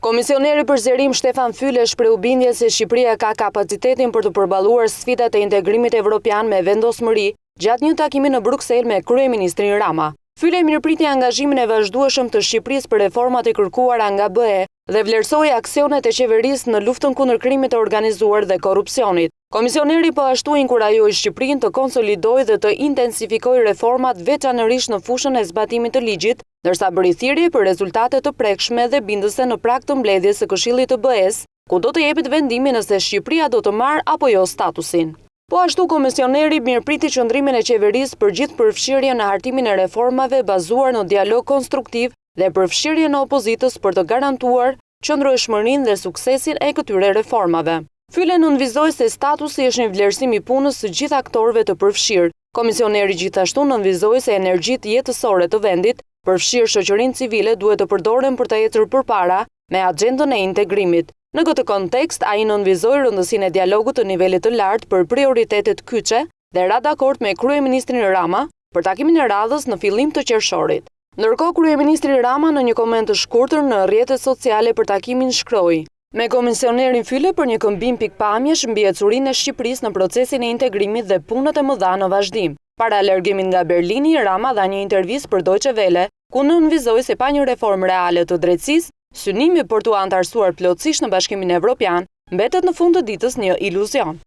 Komisioneri për zgjerim Shtefan Fyle shpreu bindje se Shqipëria ka kapacitetin për të përballuar sfidat e integrimit evropian me vendosmëri gjatë një takimi në Bruksel me kryeministrin Rama. Fyle mirëpriti angazhimin e vazhdueshëm të Shqipërisë për reformat e kërkuara nga BE dhe vlerësoi aksionet e qeverisë në luftën kundër krimit të organizuar dhe korrupsionit. Komisioneri po ashtu inkurajoi Shqipërinë të konsolidojë dhe të intensifikojë reformat veçanërisht në fushën e zbatimit të ligjit, ndërsa bëri thirrje për rezultate të prekshme dhe bindëse në prag të mbledhjes së Këshillit të BE-s, ku do të jepet vendimi nëse Shqipëria do të marrë apo jo statusin. Po ashtu komisioneri mirëpriti qëndrimin e qeverisë për gjithë përfshirjen në hartimin e reformave bazuar në dialog konstruktiv dhe përfshirjen e opozitës për të garantuar qëndrueshmërinë dhe suksesin e këtyre reformave. Fyle nënvizoi se statusi është një vlerësim i punës së gjithë aktorëve të përfshirë. Komisioneri gjithashtu nënvizoi se energjitë jetësore të vendit, përfshirë shoqërinë civile, duhet të përdoren për të ecur përpara me agjendën e integrimit. Në këtë kontekst, ai nënvizoi rëndësinë e dialogut të nivelit të lartë për prioritetet kyçe dhe ra dakord me kryeministrin Rama për takimin e radhës në fillim të qershorit. Ndërkohë, kryeministri Rama në një koment të shkurtër në rrjetet sociale për takimin shkroi: "Me komisionerin Fyle për një këmbim pikpamjesh mbi ecurinë e Shqipërisë në procesin e integrimit dhe punët e mëdha në vazhdim." Para largimit nga Berlini, Rama dha një intervistë për Deutsche Welle, ku nënvizoi se pa një reformë reale të drejtësisë, synimi për t'u antarësuar plotësisht në Bashkimin Evropian mbetet në fund të ditës një iluzion.